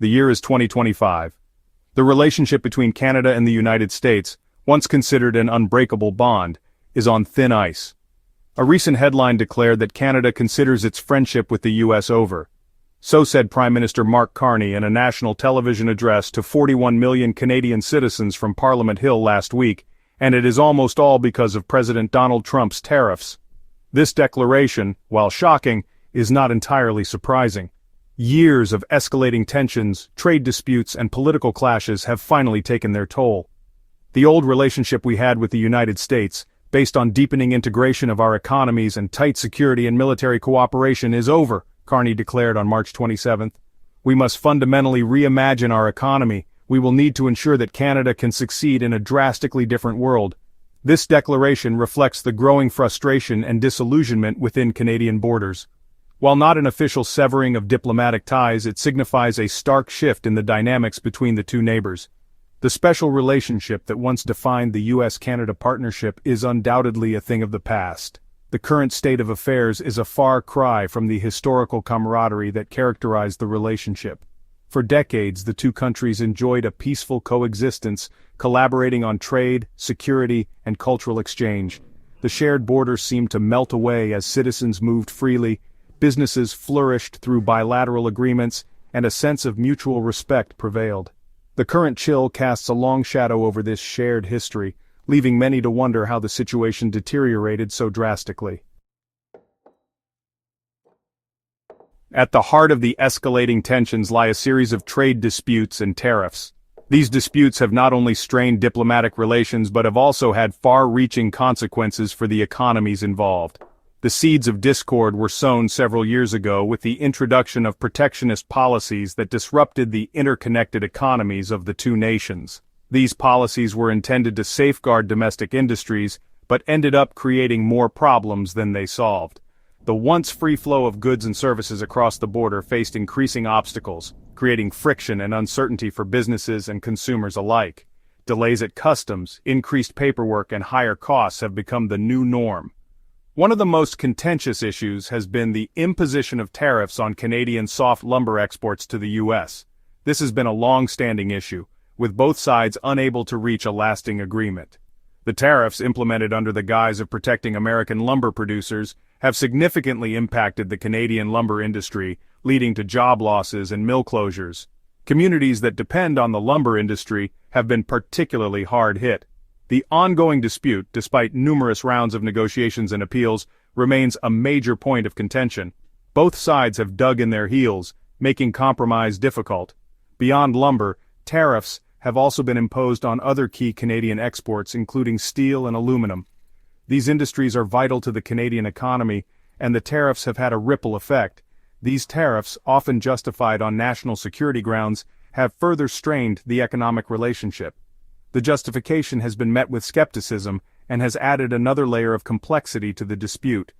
The year is 2025. The relationship between Canada and the United States, once considered an unbreakable bond, is on thin ice. A recent headline declared that Canada considers its friendship with the U.S. over. So said Prime Minister Mark Carney in a national television address to 41 million Canadian citizens from Parliament Hill last week, and it is almost all because of President Donald Trump's tariffs. This declaration, while shocking, is not entirely surprising. Years of escalating tensions, trade disputes, and political clashes have finally taken their toll. The old relationship we had with the United States, based on deepening integration of our economies and tight security and military cooperation, is over, Carney declared on March 27. We must fundamentally reimagine our economy. We will need to ensure that Canada can succeed in a drastically different world. This declaration reflects the growing frustration and disillusionment within Canadian borders. While not an official severing of diplomatic ties, it signifies a stark shift in the dynamics between the two neighbors. The special relationship that once defined the U.S.-Canada partnership is undoubtedly a thing of the past. The current state of affairs is a far cry from the historical camaraderie that characterized the relationship. For decades, the two countries enjoyed a peaceful coexistence, collaborating on trade, security, and cultural exchange. The shared borders seemed to melt away as citizens moved freely, businesses flourished through bilateral agreements, and a sense of mutual respect prevailed. The current chill casts a long shadow over this shared history, leaving many to wonder how the situation deteriorated so drastically. At the heart of the escalating tensions lie a series of trade disputes and tariffs. These disputes have not only strained diplomatic relations but have also had far-reaching consequences for the economies involved. The seeds of discord were sown several years ago with the introduction of protectionist policies that disrupted the interconnected economies of the two nations. These policies were intended to safeguard domestic industries, but ended up creating more problems than they solved. The once free flow of goods and services across the border faced increasing obstacles, creating friction and uncertainty for businesses and consumers alike. Delays at customs, increased paperwork, and higher costs have become the new norm. One of the most contentious issues has been the imposition of tariffs on Canadian soft lumber exports to the U.S. This has been a long-standing issue, with both sides unable to reach a lasting agreement. The tariffs, implemented under the guise of protecting American lumber producers, have significantly impacted the Canadian lumber industry, leading to job losses and mill closures. Communities that depend on the lumber industry have been particularly hard hit. The ongoing dispute, despite numerous rounds of negotiations and appeals, remains a major point of contention. Both sides have dug in their heels, making compromise difficult. Beyond lumber, tariffs have also been imposed on other key Canadian exports, including steel and aluminum. These industries are vital to the Canadian economy, and the tariffs have had a ripple effect. These tariffs, often justified on national security grounds, have further strained the economic relationship. The justification has been met with skepticism and has added another layer of complexity to the dispute.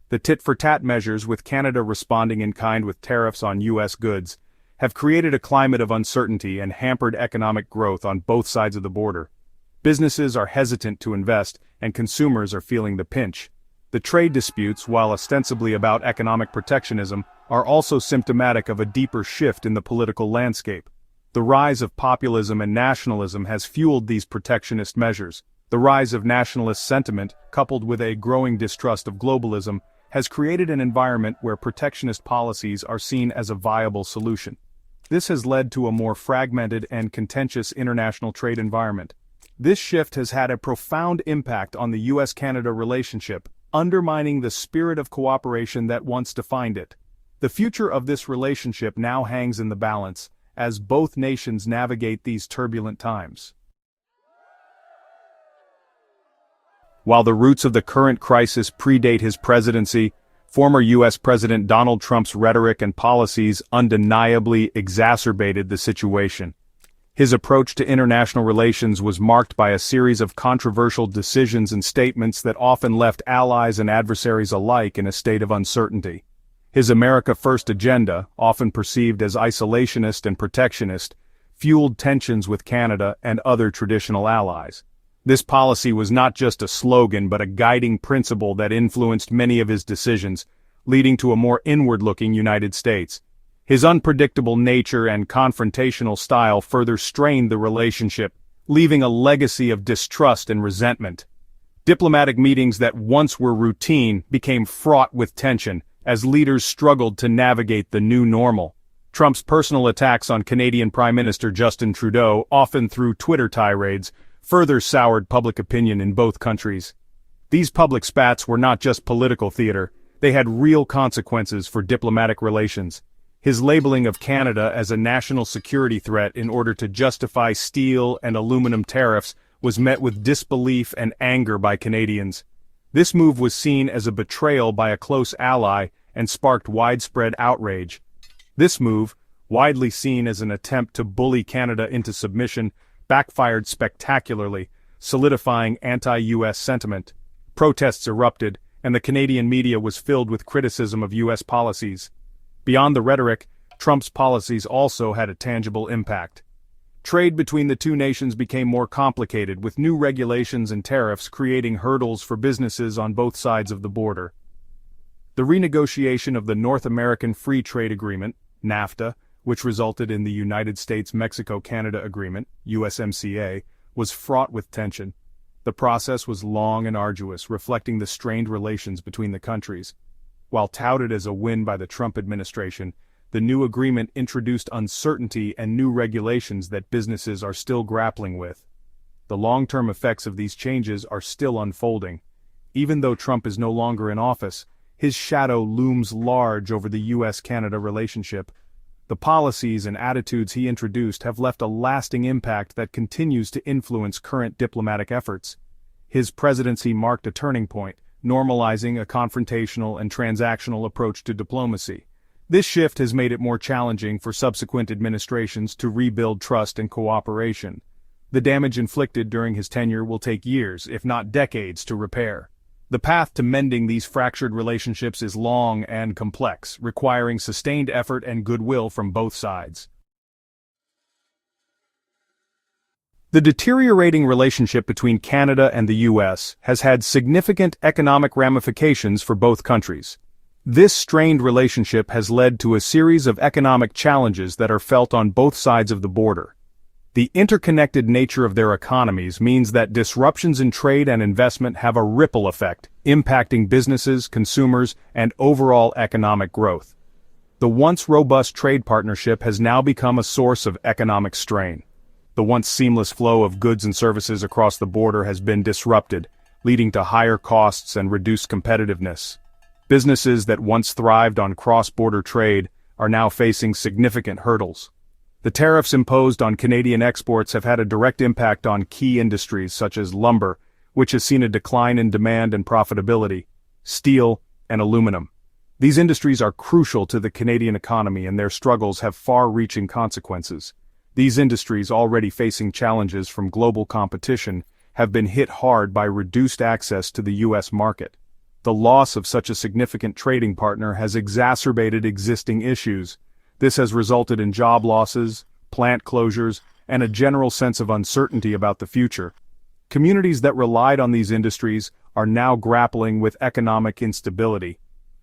The tit-for-tat measures, with Canada responding in kind with tariffs on U.S. goods, have created a climate of uncertainty and hampered economic growth on both sides of the border. Businesses are hesitant to invest, and consumers are feeling the pinch. The trade disputes, while ostensibly about economic protectionism, are also symptomatic of a deeper shift in the political landscape. The rise of populism and nationalism has fueled these protectionist measures. The rise of nationalist sentiment, coupled with a growing distrust of globalism, has created an environment where protectionist policies are seen as a viable solution. This has led to a more fragmented and contentious international trade environment. This shift has had a profound impact on the U.S.-Canada relationship, undermining the spirit of cooperation that once defined it. The future of this relationship now hangs in the balance, as both nations navigate these turbulent times. While the roots of the current crisis predate his presidency, former U.S. President Donald Trump's rhetoric and policies undeniably exacerbated the situation. His approach to international relations was marked by a series of controversial decisions and statements that often left allies and adversaries alike in a state of uncertainty. His America First agenda, often perceived as isolationist and protectionist, fueled tensions with Canada and other traditional allies. This policy was not just a slogan but a guiding principle that influenced many of his decisions, leading to a more inward-looking United States. His unpredictable nature and confrontational style further strained the relationship, leaving a legacy of distrust and resentment. Diplomatic meetings that once were routine became fraught with tension as leaders struggled to navigate the new normal. Trump's personal attacks on Canadian Prime Minister Justin Trudeau, often through Twitter tirades, further soured public opinion in both countries. These public spats were not just political theater, they had real consequences for diplomatic relations. His labeling of Canada as a national security threat in order to justify steel and aluminum tariffs was met with disbelief and anger by Canadians. This move was seen as a betrayal by a close ally and sparked widespread outrage. This move, widely seen as an attempt to bully Canada into submission, backfired spectacularly, solidifying anti-US sentiment. Protests erupted, and the Canadian media was filled with criticism of US policies. Beyond the rhetoric, Trump's policies also had a tangible impact. Trade between the two nations became more complicated, with new regulations and tariffs creating hurdles for businesses on both sides of the border. The renegotiation of the North American Free Trade Agreement, NAFTA, which resulted in the United States-Mexico-Canada Agreement, USMCA, was fraught with tension. The process was long and arduous, reflecting the strained relations between the countries. While touted as a win by the Trump administration, the new agreement introduced uncertainty and new regulations that businesses are still grappling with. The long-term effects of these changes are still unfolding. Even though Trump is no longer in office, his shadow looms large over the US-Canada relationship. The policies and attitudes he introduced have left a lasting impact that continues to influence current diplomatic efforts. His presidency marked a turning point, normalizing a confrontational and transactional approach to diplomacy. This shift has made it more challenging for subsequent administrations to rebuild trust and cooperation. The damage inflicted during his tenure will take years, if not decades, to repair. The path to mending these fractured relationships is long and complex, requiring sustained effort and goodwill from both sides. The deteriorating relationship between Canada and the US has had significant economic ramifications for both countries. This strained relationship has led to a series of economic challenges that are felt on both sides of the border. The interconnected nature of their economies means that disruptions in trade and investment have a ripple effect, impacting businesses, consumers, and overall economic growth. The once robust trade partnership has now become a source of economic strain. The once seamless flow of goods and services across the border has been disrupted, leading to higher costs and reduced competitiveness. Businesses that once thrived on cross-border trade are now facing significant hurdles. The tariffs imposed on Canadian exports have had a direct impact on key industries such as lumber, which has seen a decline in demand and profitability, steel, and aluminum. These industries are crucial to the Canadian economy, and their struggles have far-reaching consequences. These industries, already facing challenges from global competition, have been hit hard by reduced access to the U.S. market. The loss of such a significant trading partner has exacerbated existing issues. This has resulted in job losses, plant closures, and a general sense of uncertainty about the future. Communities that relied on these industries are now grappling with economic instability.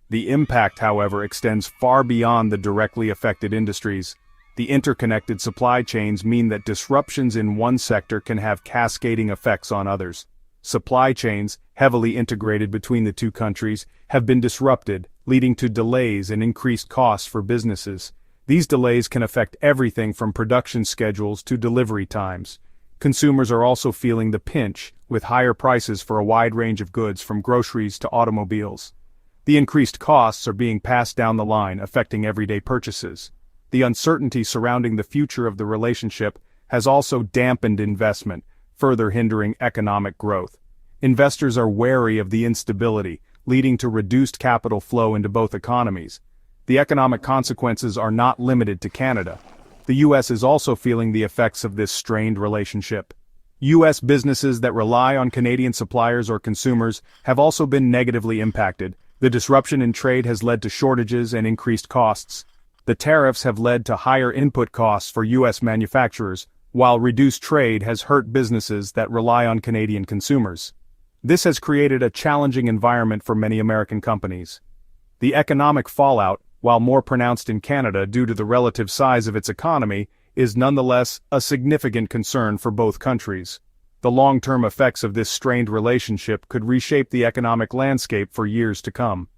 The impact, however, extends far beyond the directly affected industries. The interconnected supply chains mean that disruptions in one sector can have cascading effects on others. Supply chains, heavily integrated between the two countries, have been disrupted, leading to delays and increased costs for businesses. These delays can affect everything from production schedules to delivery times. Consumers are also feeling the pinch, with higher prices for a wide range of goods from groceries to automobiles. The increased costs are being passed down the line, affecting everyday purchases. The uncertainty surrounding the future of the relationship has also dampened investment, further hindering economic growth. Investors are wary of the instability, leading to reduced capital flow into both economies. The economic consequences are not limited to Canada. The U.S. is also feeling the effects of this strained relationship. U.S. businesses that rely on Canadian suppliers or consumers have also been negatively impacted. The disruption in trade has led to shortages and increased costs. The tariffs have led to higher input costs for U.S. manufacturers, while reduced trade has hurt businesses that rely on Canadian consumers. This has created a challenging environment for many American companies. The economic fallout, while more pronounced in Canada due to the relative size of its economy, is nonetheless a significant concern for both countries. The long-term effects of this strained relationship could reshape the economic landscape for years to come.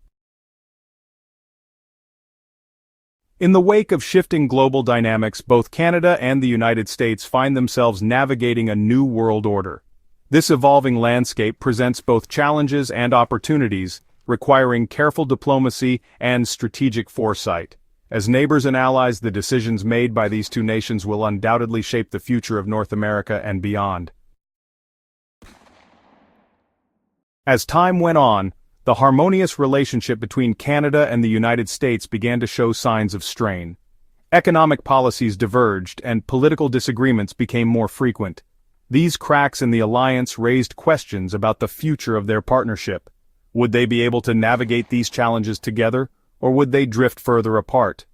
In the wake of shifting global dynamics, both Canada and the United States find themselves navigating a new world order. This evolving landscape presents both challenges and opportunities, requiring careful diplomacy and strategic foresight. As neighbors and allies, the decisions made by these two nations will undoubtedly shape the future of North America and beyond. As time went on, the harmonious relationship between Canada and the United States began to show signs of strain. Economic policies diverged and political disagreements became more frequent. These cracks in the alliance raised questions about the future of their partnership. Would they be able to navigate these challenges together, or would they drift further apart?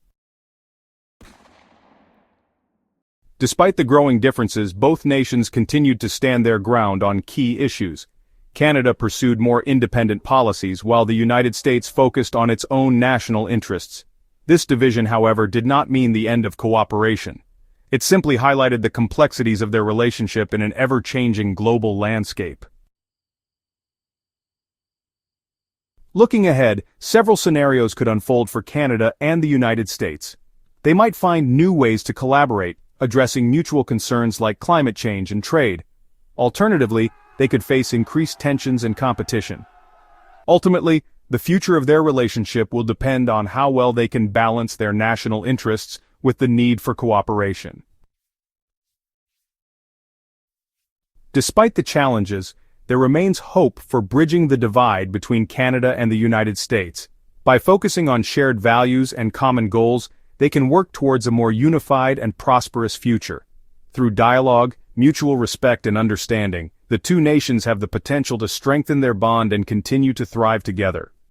Despite the growing differences, both nations continued to stand their ground on key issues. Canada pursued more independent policies while the United States focused on its own national interests. This division, however, did not mean the end of cooperation. It simply highlighted the complexities of their relationship in an ever-changing global landscape. Looking ahead, several scenarios could unfold for Canada and the United States. They might find new ways to collaborate, addressing mutual concerns like climate change and trade. Alternatively, they could face increased tensions and competition. Ultimately, the future of their relationship will depend on how well they can balance their national interests with the need for cooperation. Despite the challenges, there remains hope for bridging the divide between Canada and the United States. By focusing on shared values and common goals, they can work towards a more unified and prosperous future. Through dialogue, mutual respect and understanding, the two nations have the potential to strengthen their bond and continue to thrive together.